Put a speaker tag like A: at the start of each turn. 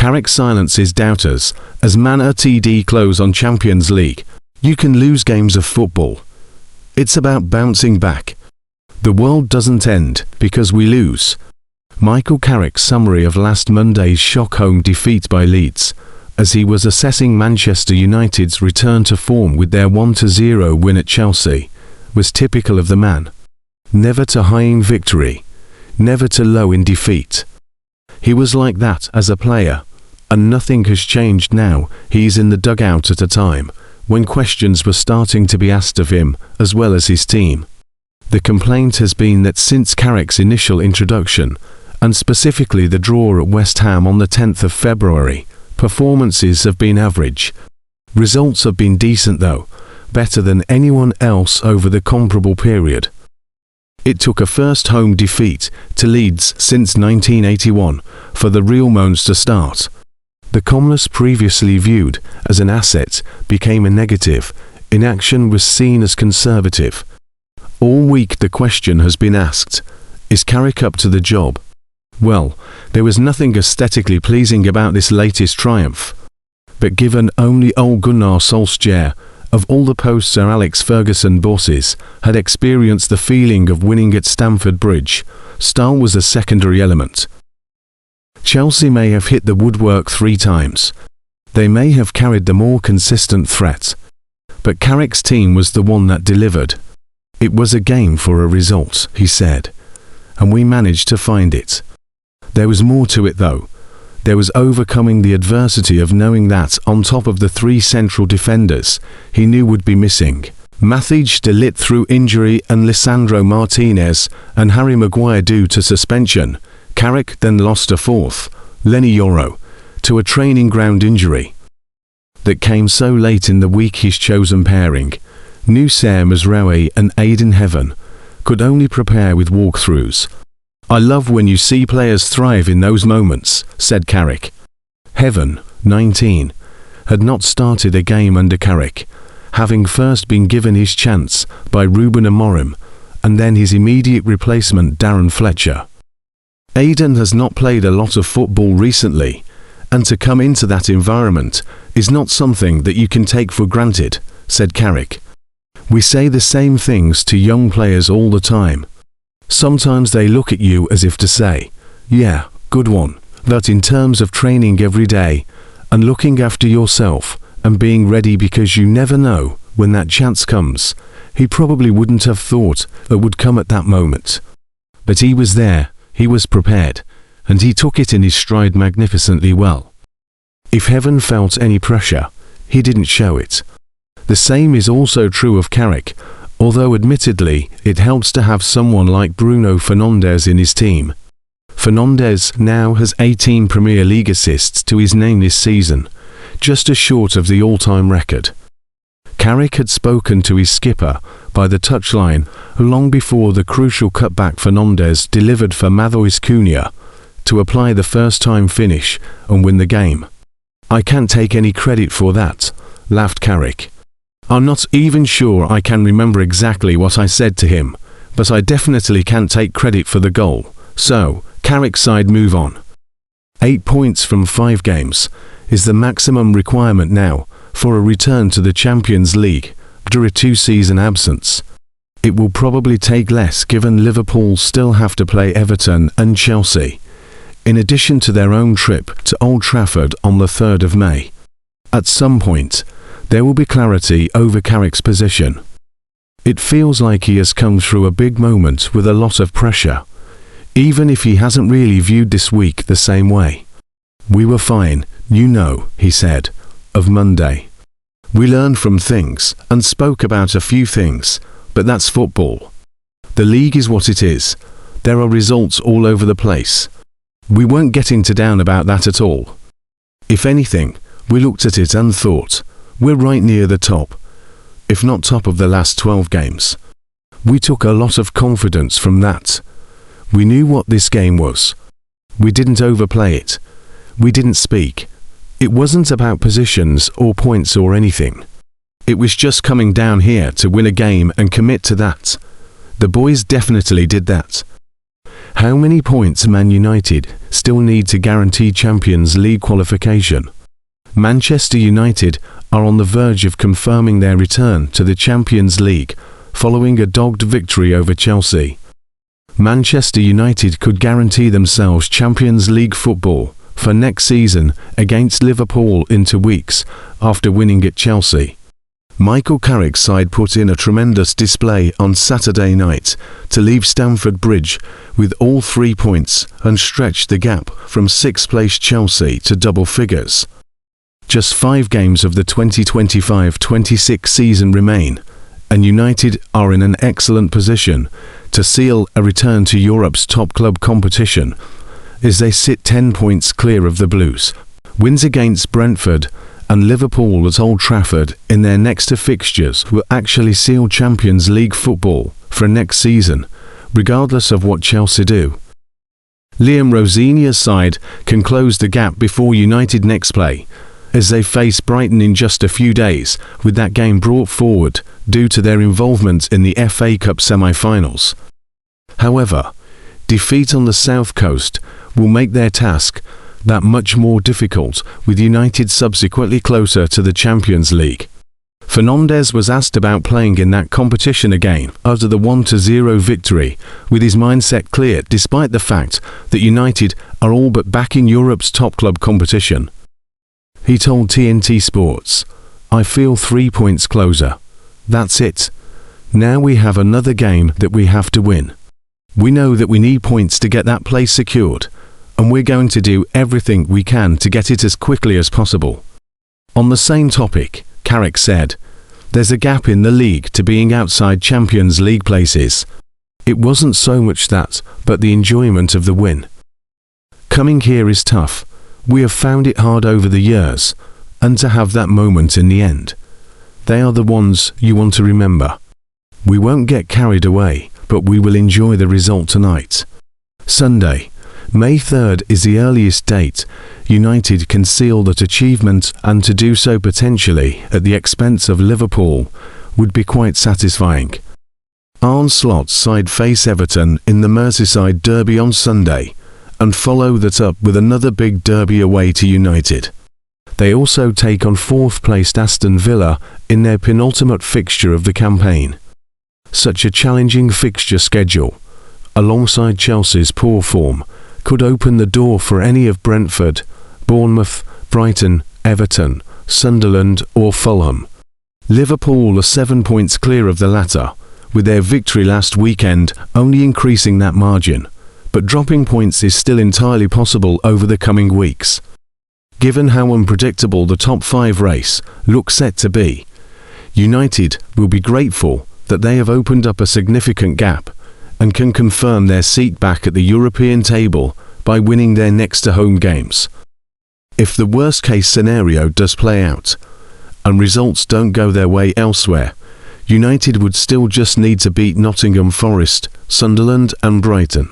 A: Carrick silences doubters as manunited close on Champions League. You can lose games of football. It's about bouncing back. The world doesn't end because we lose. Michael Carrick's summary of last Monday's shock home defeat by Leeds, as he was assessing Manchester United's return to form with their 1-0 win at Chelsea, was typical of the man. Never to high in victory, never to low in defeat. He was like that as a player, and nothing has changed now. He's in the dugout at a time when questions were starting to be asked of him as well as his team. The complaint has been that since Carrick's initial introduction, and specifically the draw at West Ham on the 10th of February, performances have been average. Results have been decent though, better than anyone else over the comparable period. It took a first home defeat to Leeds since 1981 for the Real Moans to start. The commerce previously viewed as an asset became a negative. Inaction was seen as conservative. All week the question has been asked, is Carrick up to the job? Well, there was nothing aesthetically pleasing about this latest triumph. But given only Ole Gunnar Solskjaer, of all the post-Sir Alex Ferguson bosses, had experienced the feeling of winning at Stamford Bridge, style was a secondary element. Chelsea may have hit the woodwork 3 times. They may have carried the more consistent threat. But Carrick's team was the one that delivered. It was a game for a result, he said. And we managed to find it. There was more to it though. There was overcoming the adversity of knowing that, on top of the 3 central defenders he knew would be missing, Matthijs de Ligt through injury and Lisandro Martinez and Harry Maguire due to suspension, Carrick then lost a 4th, Lenny Yoro, to a training ground injury that came so late in the week. His chosen pairing, Noussair Mazraoui and Aidan Heaven, could only prepare with walkthroughs. I love when you see players thrive in those moments, said Carrick. Heaven, 19, had not started a game under Carrick, having first been given his chance by Ruben Amorim, and then his immediate replacement Darren Fletcher. Aidan has not played a lot of football recently, and to come into that environment is not something that you can take for granted, said Carrick. We say the same things to young players all the time. Sometimes they look at you as if to say, yeah, good one. But in terms of training every day, and looking after yourself, and being ready because you never know when that chance comes, he probably wouldn't have thought it would come at that moment. But he was there, he was prepared, and he took it in his stride magnificently well. If Heaven felt any pressure, he didn't show it. The same is also true of Carrick, although admittedly it helps to have someone like Bruno Fernandes in his team. Fernandes now has 18 Premier League assists to his name this season, just as short of the all-time record. Carrick had spoken to his skipper by the touchline long before the crucial cutback Fernandes delivered for Matheus Cunha to apply the first-time finish and win the game. I can't take any credit for that, laughed Carrick. I'm not even sure I can remember exactly what I said to him, but I definitely can't take credit for the goal. So, Carrick's side move on. 8 points from 5 games is the maximum requirement now for a return to the Champions League after a 2-season absence. It will probably take less given Liverpool still have to play Everton and Chelsea, in addition to their own trip to Old Trafford on the 3rd of May. At some point, there will be clarity over Carrick's position. It feels like he has come through a big moment with a lot of pressure, even if he hasn't really viewed this week the same way. We were fine, you know, he said, of Monday. We learned from things and spoke about a few things, but that's football. The league is what it is. There are results all over the place. We weren't getting down about that at all. If anything, we looked at it and thought, we're right near the top, if not top of the last 12 games. We took a lot of confidence from that. We knew what this game was. We didn't overplay it. We didn't speak. It wasn't about positions or points or anything. It was just coming down here to win a game and commit to that. The boys definitely did that. How many points Man United still need to guarantee Champions League qualification? Manchester United are on the verge of confirming their return to the Champions League following a dogged victory over Chelsea. Manchester United could guarantee themselves Champions League football for next season against Liverpool in 2 weeks after winning at Chelsea. Michael Carrick's side put in a tremendous display on Saturday night to leave Stamford Bridge with all 3 points and stretch the gap from 6th place Chelsea to double figures. Just 5 games of the 2025-26 season remain, and United are in an excellent position to seal a return to Europe's top club competition as they sit 10 points clear of the Blues. Wins against Brentford and Liverpool at Old Trafford in their next 2 fixtures will actually seal Champions League football for next season, regardless of what Chelsea do. Liam Rosenior's side can close the gap before United next play, as they face Brighton in just a few days, with that game brought forward due to their involvement in the FA Cup semi-finals. However, defeat on the South Coast will make their task that much more difficult, with United subsequently closer to the Champions League. Fernandes was asked about playing in that competition again after the 1-0 victory, with his mindset clear despite the fact that United are all but back in Europe's top club competition. He told TNT Sports, "I feel 3 points closer. That's it. Now we have another game that we have to win. We know that we need points to get that place secured, and we're going to do everything we can to get it as quickly as possible." On the same topic, Carrick said, "There's a gap in the league to being outside Champions League places. It wasn't so much that, but the enjoyment of the win. Coming here is tough. We have found it hard over the years, and to have that moment in the end. They are the ones you want to remember. We won't get carried away, but we will enjoy the result tonight." Sunday, May 3rd is the earliest date United can seal that achievement, and to do so potentially at the expense of Liverpool would be quite satisfying. Arne Slot's side face Everton in the Merseyside derby on Sunday, and follow that up with another big derby away to United. They also take on 4th-placed Aston Villa in their penultimate fixture of the campaign. Such a challenging fixture schedule, alongside Chelsea's poor form, could open the door for any of Brentford, Bournemouth, Brighton, Everton, Sunderland or Fulham. Liverpool are 7 points clear of the latter, with their victory last weekend only increasing that margin, but dropping points is still entirely possible over the coming weeks. Given how unpredictable the top 5 race looks set to be, United will be grateful that they have opened up a significant gap and can confirm their seat back at the European table by winning their next 2 home games. If the worst-case scenario does play out, and results don't go their way elsewhere, United would still just need to beat Nottingham Forest, Sunderland and Brighton.